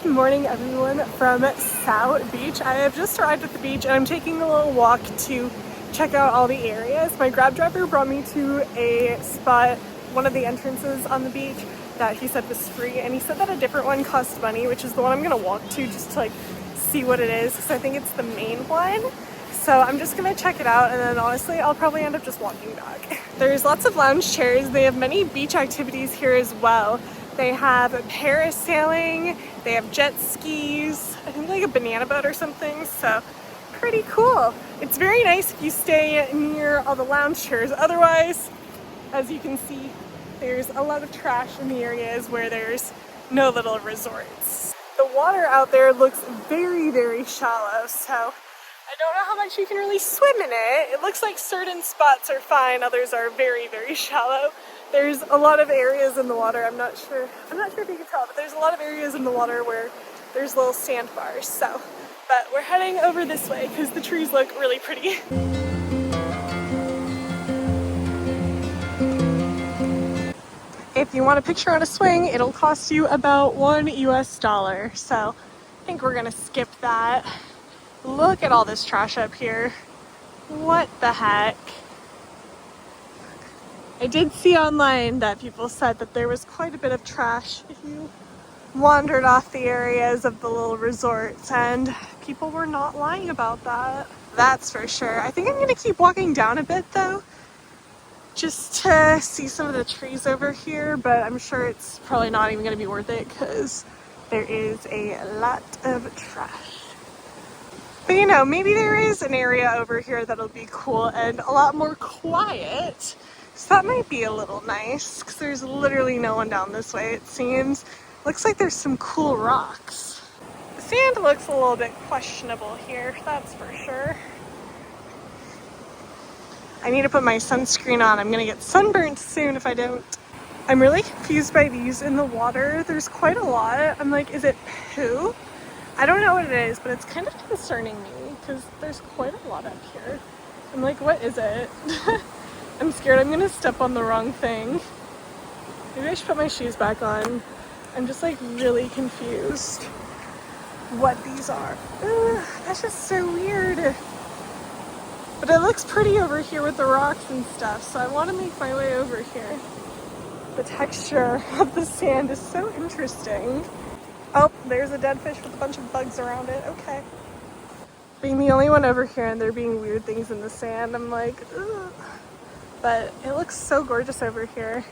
Good morning everyone from South Beach. I have just arrived at the beach and I'm taking a little walk to check out all the areas. My Grab driver brought me to a spot, one of the entrances on the beach that he said was free, and he said that a different one cost money, which is the one I'm gonna walk to just to see what it is, because I think it's the main one. So I'm just gonna check it out, and then honestly I'll probably end up just walking back. There's lots of lounge chairs. They have many beach activities here as well. They have parasailing, they have jet skis, I think like a banana boat or something, so pretty cool. It's very nice if you stay near all the lounge chairs. Otherwise, as you can see, there's a lot of trash in the areas where there's no little resorts. The water out there looks very, very shallow, so I don't know how much you can really swim in it. It looks like certain spots are fine, others are very, very shallow. There's a lot of areas in the water, I'm not sure if you can tell, but there's a lot of areas in the water where there's little sandbars, so. But we're heading over this way because the trees look really pretty. If you want a picture on a swing, it'll cost you about $1 US, so I think we're gonna skip that. Look at all this trash up here. What the heck? I did see online that people said that there was quite a bit of trash if you wandered off the areas of the little resorts, and people were not lying about that. That's for sure. I think I'm gonna keep walking down a bit though, just to see some of the trees over here, but I'm sure it's probably not even gonna be worth it because there is a lot of trash. But you know, maybe there is an area over here that'll be cool and a lot more quiet. So that might be a little nice, because there's literally no one down this way, it seems. Looks like there's some cool rocks. The sand looks a little bit questionable here, that's for sure. I need to put my sunscreen on. I'm gonna get sunburned soon if I don't. I'm really confused by these in the water. There's quite a lot. I'm like, is it poo? I don't know what it is, but it's kind of concerning me because there's quite a lot up here. I'm like, what is it? I'm scared I'm gonna step on the wrong thing. Maybe I should put my shoes back on. I'm just like really confused what these are. Ugh, that's just so weird. But it looks pretty over here with the rocks and stuff, so I want to make my way over here. The texture of the sand is so interesting. Oh, there's a dead fish with a bunch of bugs around it. Okay. Being the only one over here and there being weird things in the sand, I'm like, ugh. But it looks so gorgeous over here.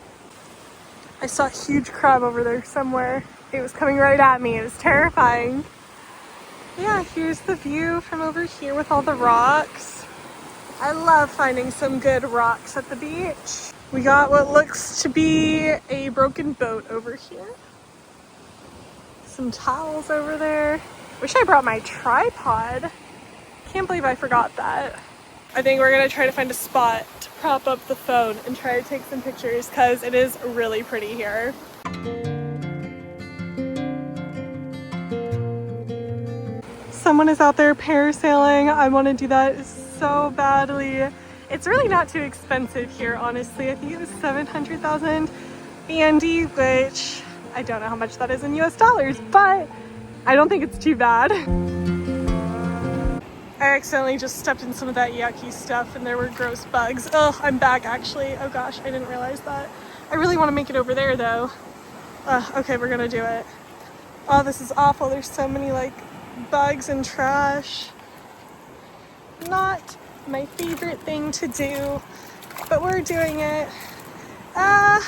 I saw a huge crab over there somewhere. It was coming right at me. It was terrifying. Yeah, here's the view from over here with all the rocks. I love finding some good rocks at the beach. We got what looks to be a broken boat over here. Some towels over there. Wish I brought my tripod. Can't believe I forgot that. I think we're gonna try to find a spot to prop up the phone and try to take some pictures because it is really pretty here. Someone is out there parasailing. I want to do that so badly. It's really not too expensive here, honestly. I think it was 700,000 BND, which I don't know how much that is in US dollars, but I don't think it's too bad. I accidentally just stepped in some of that yucky stuff and there were gross bugs. Oh, I'm back actually. Oh gosh, I didn't realize that. I really want to make it over there though. Okay, we're gonna do it. Oh, this is awful. There's so many like bugs and trash. Not my favorite thing to do, but we're doing it. At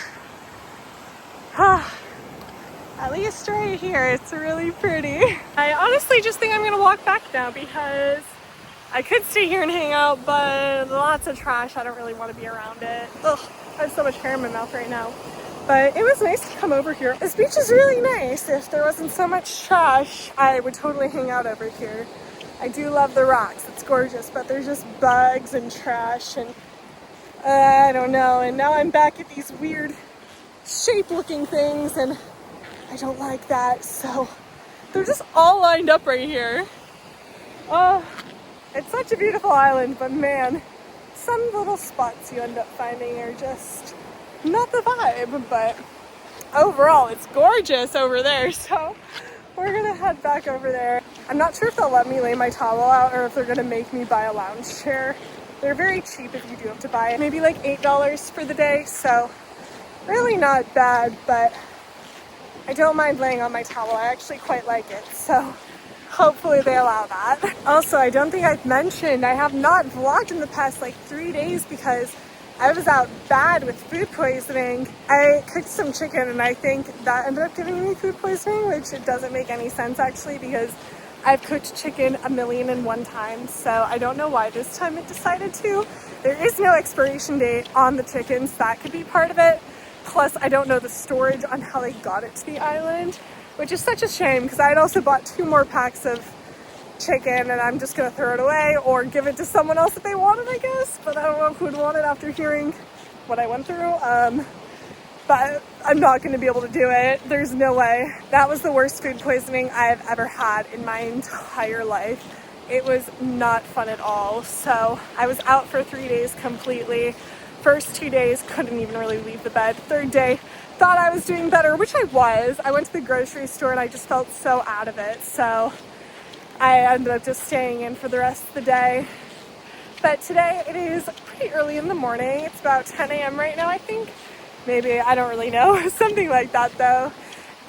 least right here, it's really pretty. I honestly just think I'm gonna walk back now because I could stay here and hang out, but lots of trash. I don't really want to be around it. Ugh, I have so much hair in my mouth right now. But it was nice to come over here. This beach is really nice. If there wasn't so much trash, I would totally hang out over here. I do love the rocks. It's gorgeous, but there's just bugs and trash and I don't know. And now I'm back at these weird shape-looking things and I don't like that. So they're just all lined up right here. Oh. It's such a beautiful island, but man, some little spots you end up finding are just not the vibe, but overall it's gorgeous over there, so we're gonna head back over there. I'm not sure if they'll let me lay my towel out or if they're gonna make me buy a lounge chair. They're very cheap if you do have to buy it. Maybe like $8 for the day, so really not bad, but I don't mind laying on my towel. I actually quite like it, so hopefully they allow that. Also, I don't think I've mentioned, I have not vlogged in the past like 3 days because I was out bad with food poisoning. I cooked some chicken and I think that ended up giving me food poisoning, which it doesn't make any sense actually because I've cooked chicken 1,000,001 times, so I don't know why this time it decided to. There is no expiration date on the chicken, so that could be part of it. Plus, I don't know the storage on how they got it to the island, which is such a shame because I had also bought 2 more packs of chicken and I'm just gonna throw it away or give it to someone else if they want it, I guess, but I don't know who would want it after hearing what I went through. But I'm not gonna be able to do it. There's no way. That was the worst food poisoning I have ever had in my entire life. It was not fun at all. So I was out for 3 days completely. First 2 days, couldn't even really leave the bed. Third day, thought I was doing better, which I was. I went to the grocery store and I just felt so out of it. So I ended up just staying in for the rest of the day. But today it is pretty early in the morning. It's about 10 a.m. right now, I think. Maybe, I don't really know. Something like that though.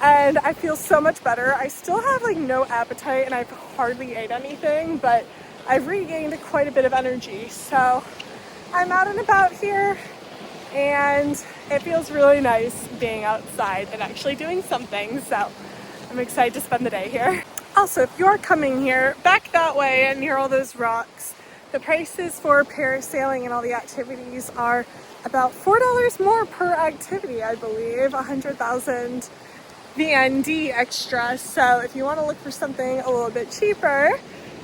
And I feel so much better. I still have like no appetite and I've hardly ate anything, but I've regained quite a bit of energy. So I'm out and about here and it feels really nice being outside and actually doing something. So I'm excited to spend the day here. Also, if you're coming here, back that way and near all those rocks, the prices for parasailing and all the activities are about $4 more per activity, I believe, 100,000 VND extra. So if you want to look for something a little bit cheaper,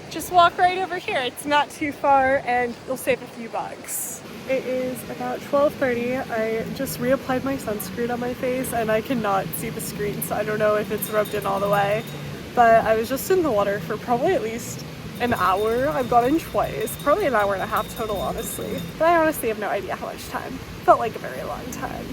just walk right over here. It's not too far and you'll save a few bucks. It is about 12:30. I just reapplied my sunscreen on my face and I cannot see the screen, so I don't know if it's rubbed in all the way. But I was just in the water for probably at least an hour. I've gone in twice, probably an hour and a half total, honestly. But I honestly have no idea how much time. Felt like a very long time.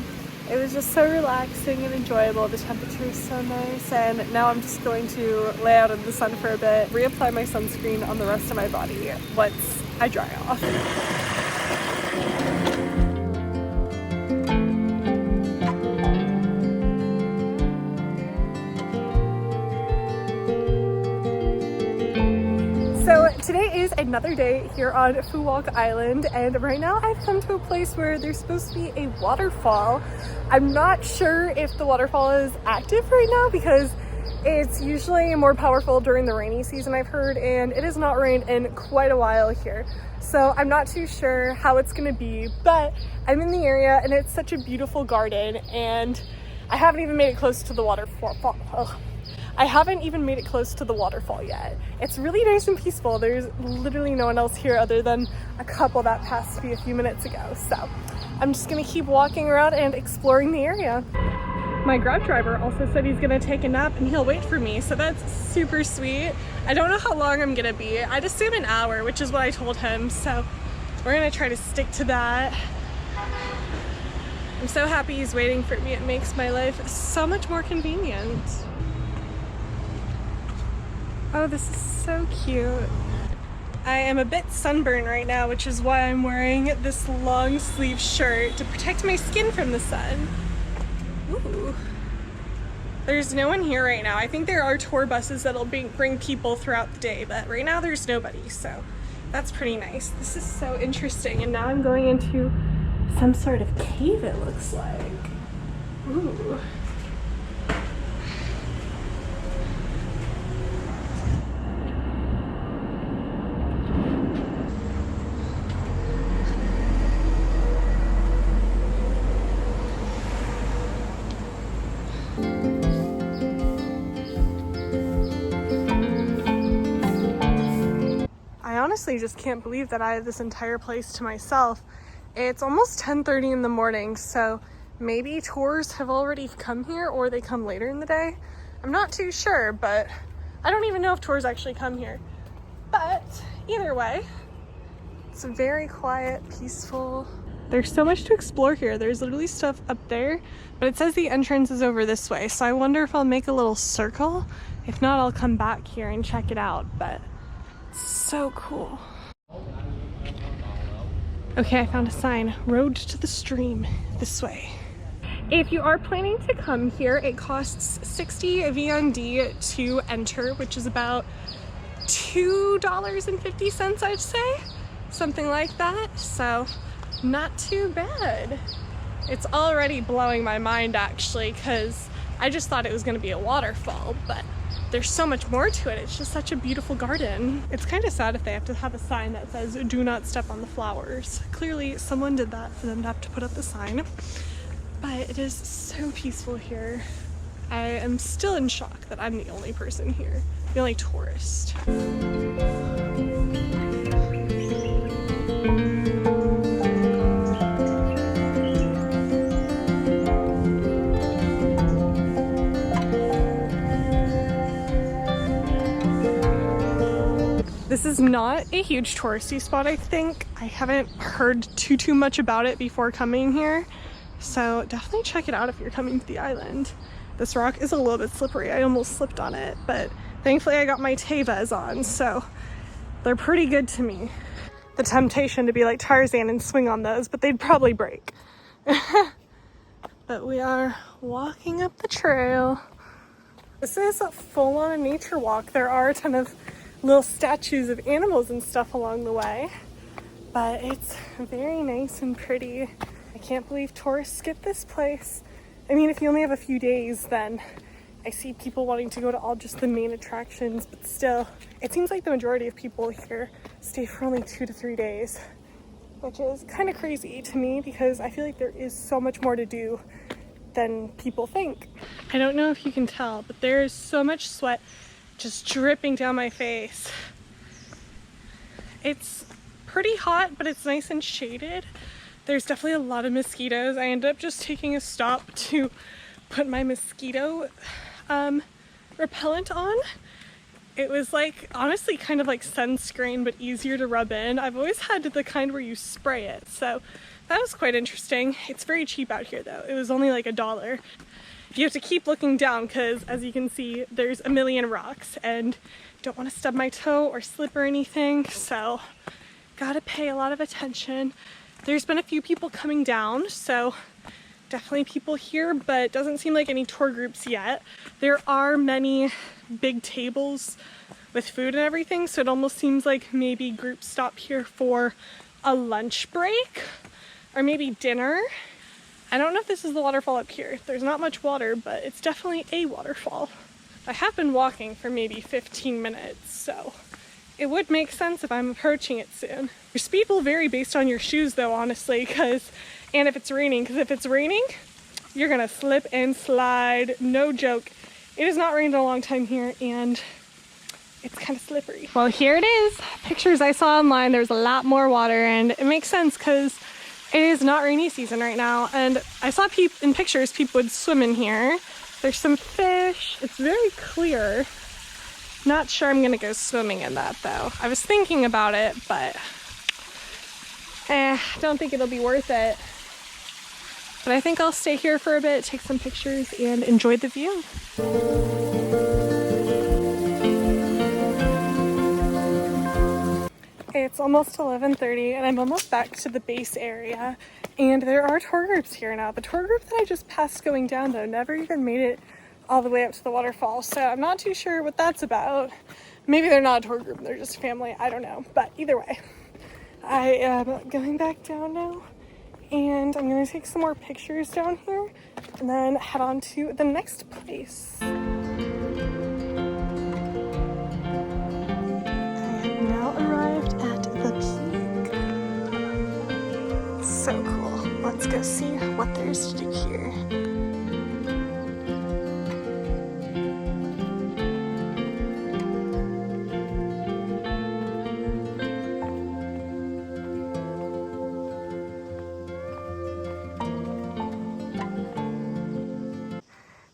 It was just so relaxing and enjoyable. The temperature is so nice. And now I'm just going to lay out in the sun for a bit, reapply my sunscreen on the rest of my body once I dry off. Today is another day here on Phu Quoc Island, and right now I've come to a place where there's supposed to be a waterfall. I'm not sure if the waterfall is active right now because it's usually more powerful during the rainy season, I've heard, and it has not rained in quite a while here. So I'm not too sure how it's gonna be, but I'm in the area and it's such a beautiful garden and I haven't even made it close to the waterfall. I haven't even made it close to the waterfall yet. It's really nice and peaceful. There's literally no one else here other than a couple that passed me a few minutes ago. So I'm just gonna keep walking around and exploring the area. My Grab driver also said he's gonna take a nap and he'll wait for me, so that's super sweet. I don't know how long I'm gonna be. I'd assume an hour, which is what I told him, so we're gonna try to stick to that. I'm so happy he's waiting for me. It makes my life so much more convenient. Oh, this is so cute. I am a bit sunburned right now, which is why I'm wearing this long sleeve shirt to protect my skin from the sun. Ooh. There's no one here right now. I think there are tour buses that'll bring people throughout the day, but right now there's nobody, so that's pretty nice. This is so interesting, and now I'm going into some sort of cave, it looks like. Ooh. I honestly just can't believe that I have this entire place to myself. It's almost 10:30 in the morning, so maybe tours have already come here or they come later in the day. I'm not too sure, but I don't even know if tours actually come here. But either way, it's very quiet, peaceful. There's so much to explore here. There's literally stuff up there, but it says the entrance is over this way. So I wonder if I'll make a little circle. If not, I'll come back here and check it out, but it's so cool. Okay, I found a sign, road to the stream, this way. If you are planning to come here, it costs 60 VND to enter, which is about $2.50, I'd say, something like that. So not too bad. It's already blowing my mind actually, because I just thought it was going to be a waterfall, but there's so much more to it. It's just such a beautiful garden. It's kind of sad if they have to have a sign that says do not step on the flowers. Clearly someone did that for them to have to put up the sign, but it is so peaceful here. I am still in shock that I'm the only person here, the only tourist. This is not a huge touristy spot, I think. I haven't heard too much about it before coming here. So definitely check it out if you're coming to the island. This rock is a little bit slippery. I almost slipped on it, but thankfully I got my Tevas on, so they're pretty good to me. The temptation to be like Tarzan and swing on those, but they'd probably break. But we are walking up the trail. This is a full-on nature walk. There are a ton of little statues of animals and stuff along the way, but it's very nice and pretty. I can't believe tourists skip this place. I mean, if you only have a few days, then I see people wanting to go to all just the main attractions, but still, it seems like the majority of people here stay for only 2 to 3 days, which is kind of crazy to me because I feel like there is so much more to do than people think. I don't know if you can tell, but there is so much sweat just dripping down my face. It's pretty hot, but it's nice and shaded. There's definitely a lot of mosquitoes. I ended up just taking a stop to put my mosquito repellent on. It was like, honestly, kind of like sunscreen, but easier to rub in. I've always had the kind where you spray it, so that was quite interesting. It's very cheap out here though. It was only like $1. You have to keep looking down because, as you can see, there's a million rocks and don't want to stub my toe or slip or anything, so gotta pay a lot of attention. There's been a few people coming down, so definitely people here, but doesn't seem like any tour groups yet. There are many big tables with food and everything, so it almost seems like maybe groups stop here for a lunch break or maybe dinner. I don't know if this is the waterfall up here. There's not much water, but it's definitely a waterfall. I have been walking for maybe 15 minutes, so it would make sense if I'm approaching it soon. Your speed will vary based on your shoes though, honestly, and if it's raining, because if it's raining, you're gonna slip and slide, no joke. It has not rained in a long time here, and it's kind of slippery. Well, here it is. Pictures I saw online, there's a lot more water, and it makes sense because it is not rainy season right now, and I saw in pictures people would swim in here. There's some fish. It's very clear. Not sure I'm gonna go swimming in that though. I was thinking about it, but don't think it'll be worth it. But I think I'll stay here for a bit, take some pictures, and enjoy the view. It's almost 11:30 and I'm almost back to the base area, and there are tour groups here now. The tour group that I just passed going down though never even made it all the way up to the waterfall, so I'm not too sure what that's about. Maybe they're not a tour group, they're just family, I don't know. But either way, I am going back down now, and I'm gonna take some more pictures down here and then head on to the next place. So cool. Let's go see what there's to do here.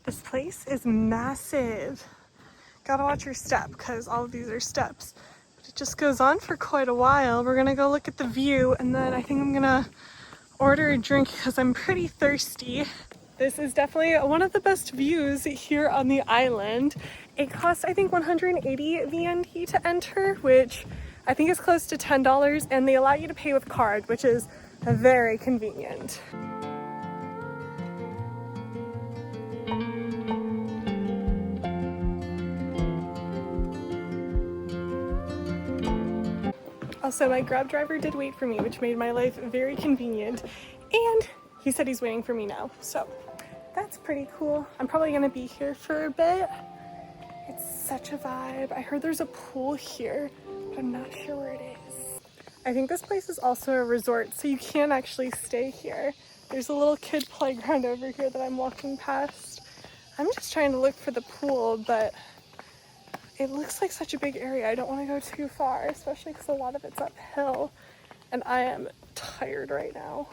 This place is massive. Gotta watch your step because all of these are steps. But it just goes on for quite a while. We're gonna go look at the view, and then I think I'm gonna order a drink because I'm pretty thirsty. This is definitely one of the best views here on the island. It costs, I think, 180 VND to enter, which I think is close to $10, and they allow you to pay with card, which is very convenient. Also, my Grab driver did wait for me, which made my life very convenient, and he said he's waiting for me now, so that's pretty cool. I'm probably gonna be here for a bit. It's such a vibe. I heard there's a pool here, but I'm not sure where it is. I think this place is also a resort, so you can actually stay here. There's a little kid playground over here that I'm walking past. I'm just trying to look for the pool, but it looks like such a big area. I don't want to go too far, especially because a lot of it's uphill, and I am tired right now.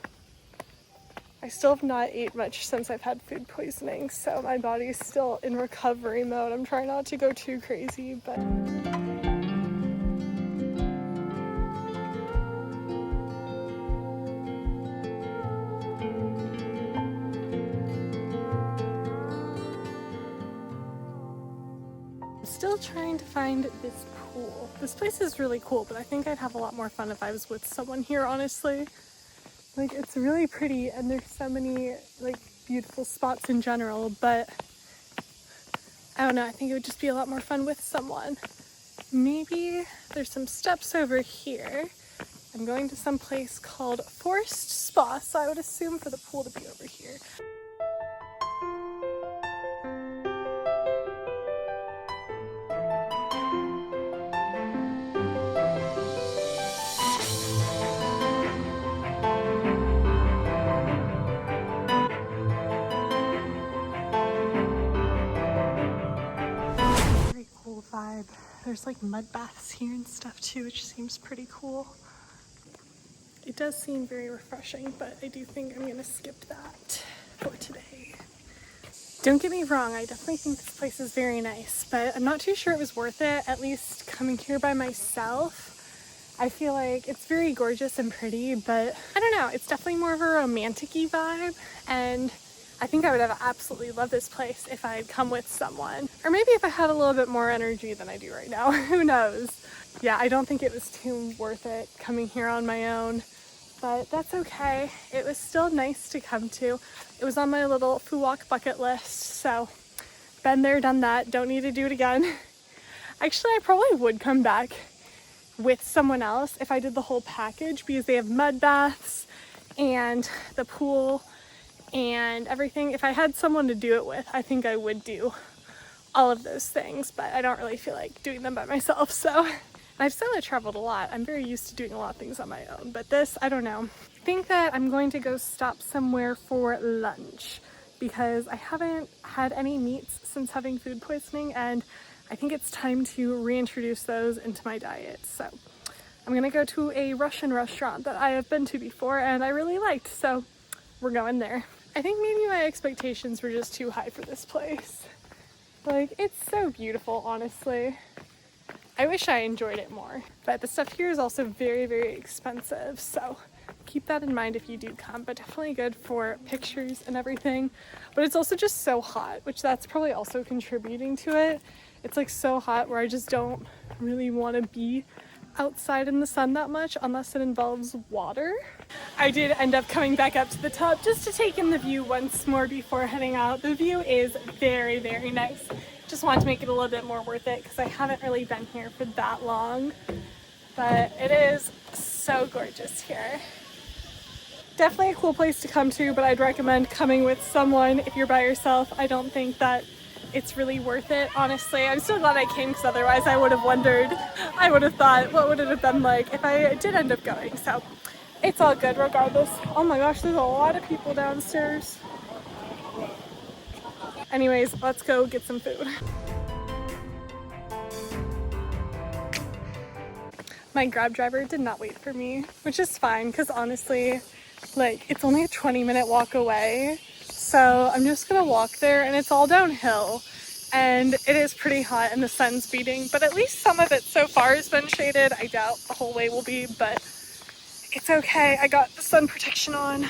I still have not ate much since I've had food poisoning, so my body is still in recovery mode. I'm trying not to go too crazy, but still trying to find this pool. This place is really cool, but I think I'd have a lot more fun if I was with someone here, honestly. Like, it's really pretty, and there's so many, like, beautiful spots in general, but I don't know, I think it would just be a lot more fun with someone. Maybe there's some steps over here. I'm going to some place called Forest Spa, so I would assume for the pool to be over here. Vibe. There's like mud baths here and stuff too, which seems pretty cool. It does seem very refreshing, but I do think I'm gonna skip that for today. Don't get me wrong, I definitely think this place is very nice, but I'm not too sure it was worth it, at least coming here by myself. I feel like it's very gorgeous and pretty, but I don't know, it's definitely more of a romantic-y vibe, and I think I would have absolutely loved this place if I had come with someone. Or maybe if I had a little bit more energy than I do right now, who knows? Yeah, I don't think it was too worth it coming here on my own, but that's okay. It was still nice to come to. It was on my little Phu Quoc bucket list, so been there, done that, don't need to do it again. Actually, I probably would come back with someone else if I did the whole package, because they have mud baths and the pool and everything. If I had someone to do it with, I think I would do all of those things, but I don't really feel like doing them by myself. So, and I've solo traveled a lot. I'm very used to doing a lot of things on my own, but this, I don't know. I think that I'm going to go stop somewhere for lunch because I haven't had any meats since having food poisoning, and I think it's time to reintroduce those into my diet. So I'm gonna go to a Russian restaurant that I have been to before and I really liked, so we're going there. I think maybe my expectations were just too high for this place. Like, it's so beautiful, honestly. I wish I enjoyed it more, but the stuff here is also very, very expensive, so keep that in mind if you do come, but definitely good for pictures and everything. But it's also just so hot, which that's probably also contributing to it. It's like so hot where I just don't really want to be outside in the sun that much unless it involves water. I did end up coming back up to the top just to take in the view once more before heading out. The view is very, very nice. Just wanted to make it a little bit more worth it because I haven't really been here for that long, but it is so gorgeous here. Definitely a cool place to come to, but I'd recommend coming with someone. If you're by yourself, I don't think that it's really worth it, honestly. I'm so glad I came because otherwise I would have wondered, I would have thought, what would it have been like if I did end up going? So it's all good regardless. Oh my gosh, there's a lot of people downstairs. Anyways, let's go get some food. My Grab driver did not wait for me, which is fine because honestly, like, it's only a 20-minute walk away. So I'm just gonna walk there, and it's all downhill and it is pretty hot and the sun's beating, but at least some of it so far has been shaded. I doubt the whole way will be, but It's okay, I got the sun protection on.